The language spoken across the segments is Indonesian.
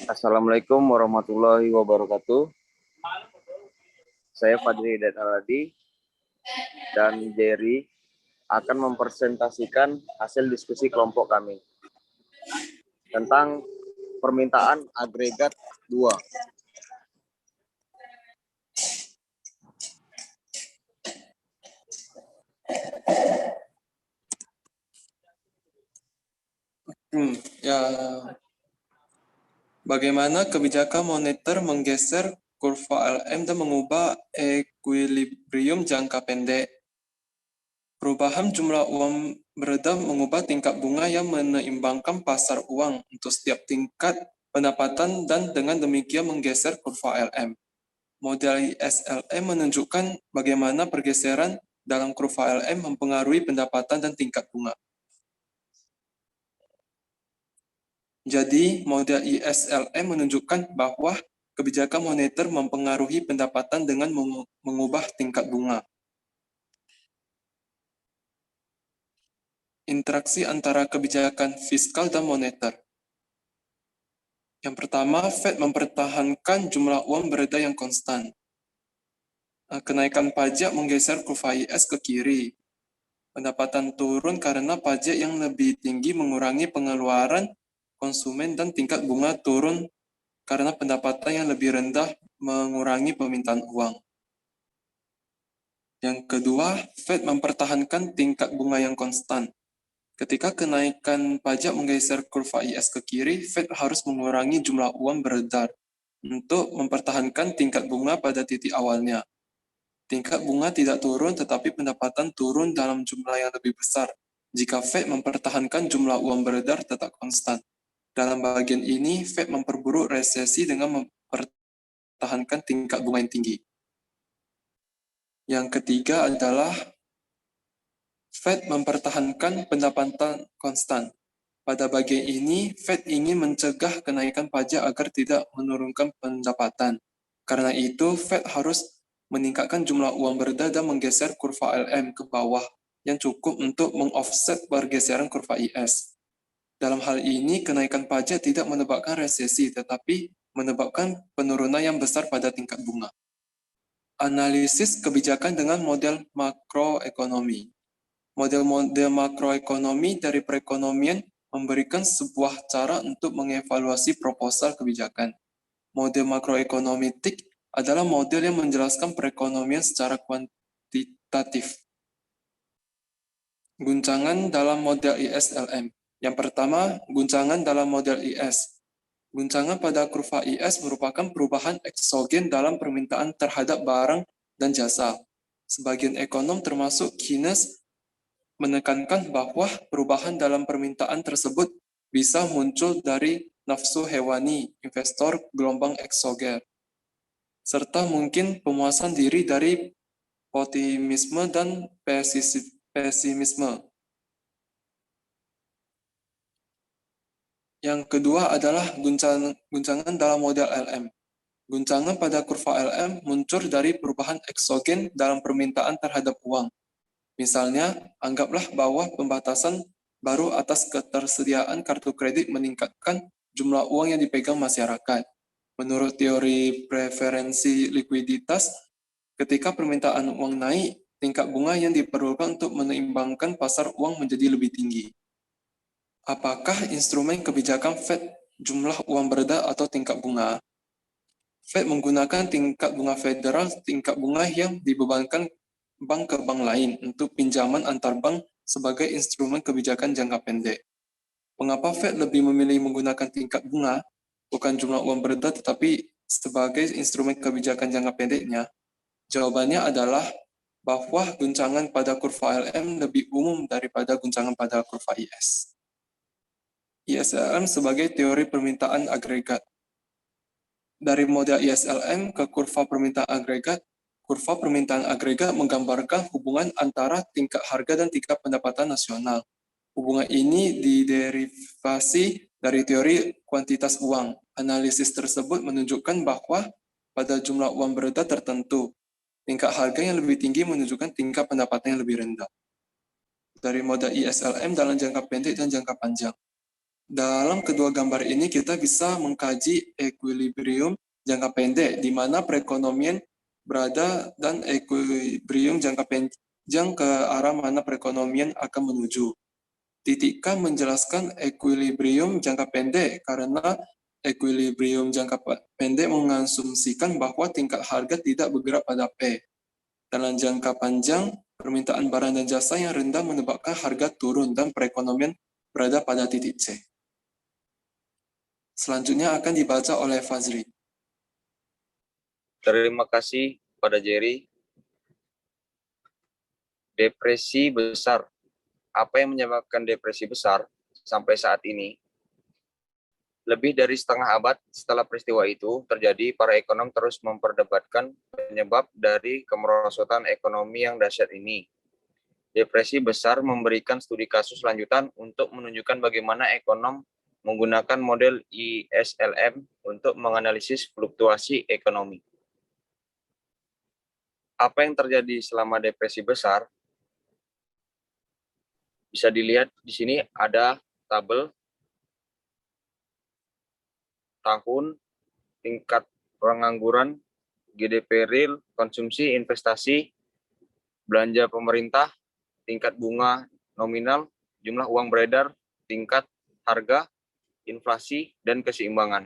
Assalamualaikum warahmatullahi wabarakatuh. Saya Fadri Hidayat Aladi dan Jerry akan mempresentasikan hasil diskusi kelompok kami tentang permintaan agregat 2. Bagaimana kebijakan moneter menggeser kurva LM dan mengubah ekuilibrium jangka pendek? Perubahan jumlah uang beredar mengubah tingkat bunga yang menyeimbangkan pasar uang untuk setiap tingkat pendapatan dan dengan demikian menggeser kurva LM. Model ISLM menunjukkan bagaimana pergeseran dalam kurva LM mempengaruhi pendapatan dan tingkat bunga. Jadi, model ISLM menunjukkan bahwa kebijakan moneter mempengaruhi pendapatan dengan mengubah tingkat bunga. Interaksi antara kebijakan fiskal dan moneter. Yang pertama, Fed mempertahankan jumlah uang beredar yang konstan. Kenaikan pajak menggeser kurva IS ke kiri. Pendapatan turun karena pajak yang lebih tinggi mengurangi pengeluaran konsumen dan tingkat bunga turun karena pendapatan yang lebih rendah mengurangi permintaan uang. Yang kedua, Fed mempertahankan tingkat bunga yang konstan. Ketika kenaikan pajak menggeser kurva IS ke kiri, Fed harus mengurangi jumlah uang beredar untuk mempertahankan tingkat bunga pada titik awalnya. Tingkat bunga tidak turun tetapi pendapatan turun dalam jumlah yang lebih besar jika Fed mempertahankan jumlah uang beredar tetap konstan. Dalam bagian ini, Fed memperburuk resesi dengan mempertahankan tingkat bunga yang tinggi. Yang ketiga adalah Fed mempertahankan pendapatan konstan. Pada bagian ini, Fed ingin mencegah kenaikan pajak agar tidak menurunkan pendapatan. Karena itu, Fed harus meningkatkan jumlah uang beredar dan menggeser kurva LM ke bawah yang cukup untuk mengoffset pergeseran kurva IS. Dalam hal ini, kenaikan pajak tidak menyebabkan resesi, tetapi menyebabkan penurunan yang besar pada tingkat bunga. Analisis kebijakan dengan model makroekonomi. Model-model makroekonomi dari perekonomian memberikan sebuah cara untuk mengevaluasi proposal kebijakan. Model makroekonometik adalah model yang menjelaskan perekonomian secara kuantitatif. Guncangan dalam model ISLM. Yang pertama, guncangan dalam model IS. Guncangan pada kurva IS merupakan perubahan eksogen dalam permintaan terhadap barang dan jasa. Sebagian ekonom termasuk Keynes menekankan bahwa perubahan dalam permintaan tersebut bisa muncul dari nafsu hewani investor gelombang eksogen, serta mungkin pemuasan diri dari optimisme dan pesimisme. Yang kedua adalah guncangan dalam model LM. Guncangan pada kurva LM muncul dari perubahan eksogen dalam permintaan terhadap uang. Misalnya, anggaplah bahwa pembatasan baru atas ketersediaan kartu kredit meningkatkan jumlah uang yang dipegang masyarakat. Menurut teori preferensi likuiditas, ketika permintaan uang naik, tingkat bunga yang diperlukan untuk menyeimbangkan pasar uang menjadi lebih tinggi. Apakah instrumen kebijakan Fed jumlah uang beredar atau tingkat bunga? Fed menggunakan tingkat bunga federal, tingkat bunga yang dibebankan bank ke bank lain untuk pinjaman antar bank sebagai instrumen kebijakan jangka pendek. Mengapa Fed lebih memilih menggunakan tingkat bunga, bukan jumlah uang beredar, tetapi sebagai instrumen kebijakan jangka pendeknya? Jawabannya adalah bahwa guncangan pada kurva LM lebih umum daripada guncangan pada kurva IS. ISLM sebagai teori permintaan agregat. Dari model ISLM ke kurva permintaan agregat menggambarkan hubungan antara tingkat harga dan tingkat pendapatan nasional. Hubungan ini diderivasi dari teori kuantitas uang. Analisis tersebut menunjukkan bahwa pada jumlah uang beredar tertentu, tingkat harga yang lebih tinggi menunjukkan tingkat pendapatan yang lebih rendah. Dari model ISLM dalam jangka pendek dan jangka panjang. Dalam kedua gambar ini kita bisa mengkaji equilibrium jangka pendek di mana perekonomian berada dan equilibrium jangka panjang ke arah mana perekonomian akan menuju. Titik K menjelaskan equilibrium jangka pendek karena equilibrium jangka pendek mengasumsikan bahwa tingkat harga tidak bergerak pada P. Dalam jangka panjang, permintaan barang dan jasa yang rendah menyebabkan harga turun dan perekonomian berada pada titik C. Selanjutnya akan dibaca oleh Fazri. Terima kasih pada Jerry. Depresi besar. Apa yang menyebabkan depresi besar sampai saat ini? Lebih dari setengah abad setelah peristiwa itu terjadi, para ekonom terus memperdebatkan penyebab dari kemerosotan ekonomi yang dahsyat ini. Depresi besar memberikan studi kasus lanjutan untuk menunjukkan bagaimana ekonom menggunakan model ISLM untuk menganalisis fluktuasi ekonomi. Apa yang terjadi selama depresi besar? Bisa dilihat di sini ada tabel tahun, tingkat pengangguran, GDP real, konsumsi, investasi, belanja pemerintah, tingkat bunga nominal, jumlah uang beredar, tingkat harga, inflasi, dan keseimbangan.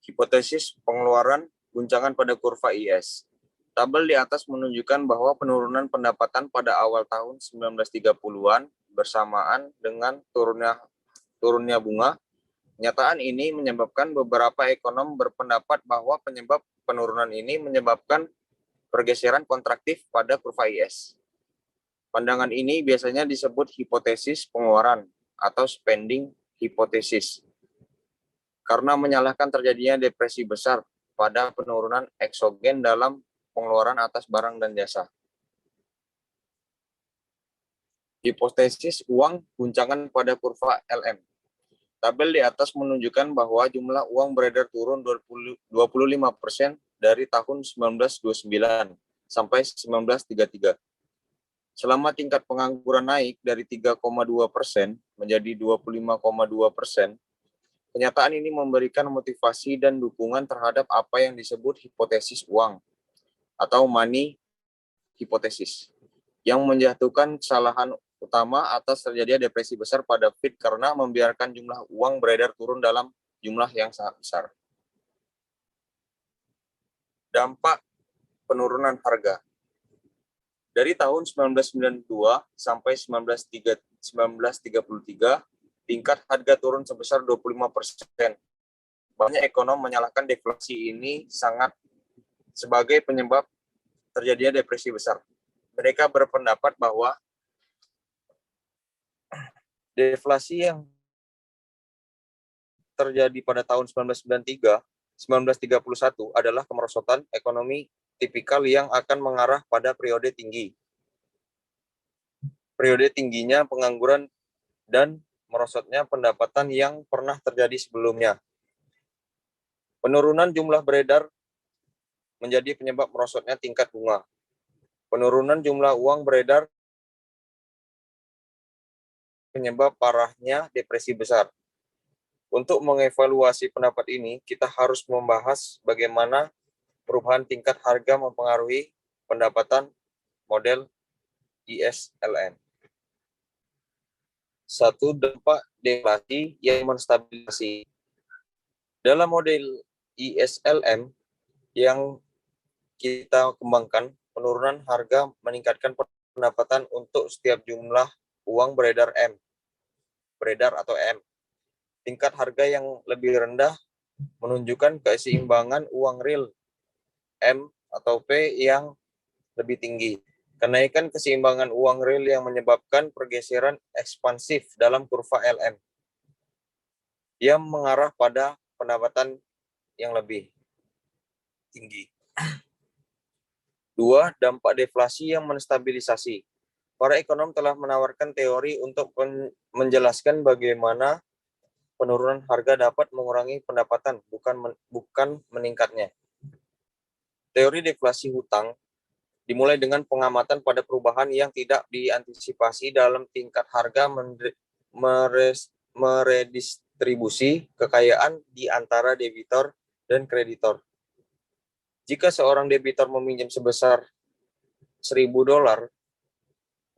Hipotesis pengeluaran guncangan pada kurva IS. Tabel di atas menunjukkan bahwa penurunan pendapatan pada awal tahun 1930-an bersamaan dengan turunnya bunga. Kenyataan ini menyebabkan beberapa ekonom berpendapat bahwa penyebab penurunan ini menyebabkan pergeseran kontraktif pada kurva IS. Pandangan ini biasanya disebut hipotesis pengeluaran atau spending hypothesis, karena menyalahkan terjadinya depresi besar pada penurunan eksogen dalam pengeluaran atas barang dan jasa. Hipotesis uang guncangan pada kurva LM. Tabel di atas menunjukkan bahwa jumlah uang beredar turun 25% dari tahun 1929 sampai 1933. Selama tingkat pengangguran naik dari 3,2% menjadi 25,2%, kenyataan ini memberikan motivasi dan dukungan terhadap apa yang disebut hipotesis uang atau money hipotesis, yang menjatuhkan kesalahan utama atas terjadinya depresi besar pada Fed karena membiarkan jumlah uang beredar turun dalam jumlah yang sangat besar. Dampak penurunan harga. Dari tahun 1992 sampai 1933, tingkat harga turun sebesar 25%. Banyak ekonom menyalahkan deflasi ini sangat sebagai penyebab terjadinya depresi besar. Mereka berpendapat bahwa deflasi yang terjadi pada tahun 1931 adalah kemerosotan ekonomi tipikal yang akan mengarah pada periode tinggi. Periode tingginya pengangguran dan merosotnya pendapatan yang pernah terjadi sebelumnya. Penurunan jumlah beredar menjadi penyebab merosotnya tingkat bunga. Penurunan jumlah uang beredar penyebab parahnya depresi besar. Untuk mengevaluasi pendapat ini, kita harus membahas bagaimana perubahan tingkat harga mempengaruhi pendapatan model ISLM. Satu, dampak deflasi yang menstabilisasi. Dalam model ISLM yang kita kembangkan, penurunan harga meningkatkan pendapatan untuk setiap jumlah uang beredar atau M. Tingkat harga yang lebih rendah menunjukkan keseimbangan uang real M atau P yang lebih tinggi. Kenaikan keseimbangan uang real yang menyebabkan pergeseran ekspansif dalam kurva LM yang mengarah pada pendapatan yang lebih tinggi. 2. Dampak deflasi yang menstabilisasi. Para ekonom telah menawarkan teori untuk menjelaskan bagaimana penurunan harga dapat mengurangi pendapatan, bukan meningkatnya. Teori deflasi hutang dimulai dengan pengamatan pada perubahan yang tidak diantisipasi dalam tingkat harga meredistribusi kekayaan di antara debitor dan kreditor. Jika seorang debitor meminjam sebesar $1.000,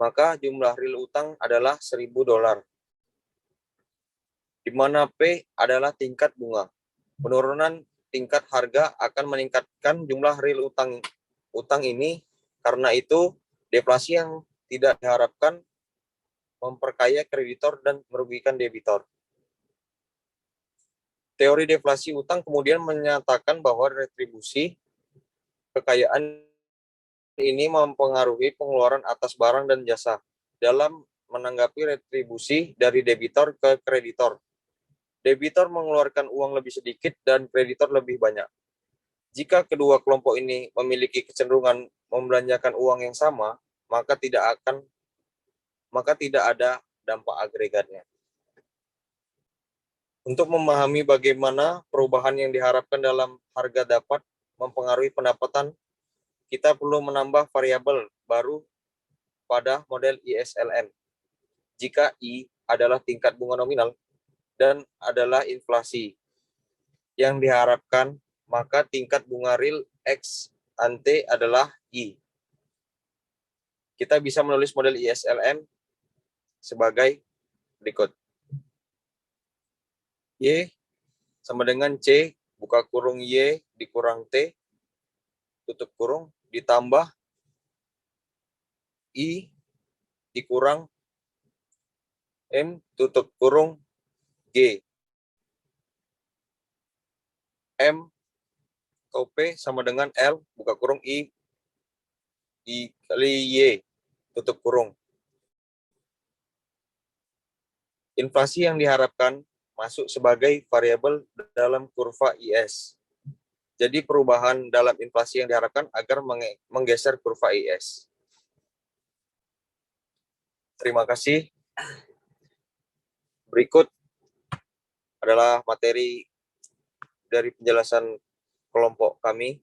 maka jumlah real utang adalah $1.000, di mana P adalah tingkat bunga. Penurunan tingkat harga akan meningkatkan jumlah real utang ini, karena itu deflasi yang tidak diharapkan memperkaya kreditor dan merugikan debitor. Teori deflasi utang kemudian menyatakan bahwa retribusi kekayaan ini mempengaruhi pengeluaran atas barang dan jasa dalam menanggapi retribusi dari debitor ke kreditor. Debitor mengeluarkan uang lebih sedikit dan kreditor lebih banyak. Jika kedua kelompok ini memiliki kecenderungan membelanjakan uang yang sama, maka tidak ada dampak agregatnya. Untuk memahami bagaimana perubahan yang diharapkan dalam harga dapat mempengaruhi pendapatan, kita perlu menambah variabel baru pada model ISLN. Jika I adalah tingkat bunga nominal dan adalah inflasi yang diharapkan, maka tingkat bunga real X ante adalah I. Kita bisa menulis model ISLN sebagai berikut. Y sama dengan C buka kurung Y dikurang T tutup kurung ditambah I dikurang M tutup kurung G. M atau P sama dengan L buka kurung I dikali Y tutup kurung. Inflasi yang diharapkan masuk sebagai variabel dalam kurva IS. Jadi perubahan dalam inflasi yang diharapkan agar menggeser kurva IS. Terima kasih. Berikut adalah materi dari penjelasan kelompok kami.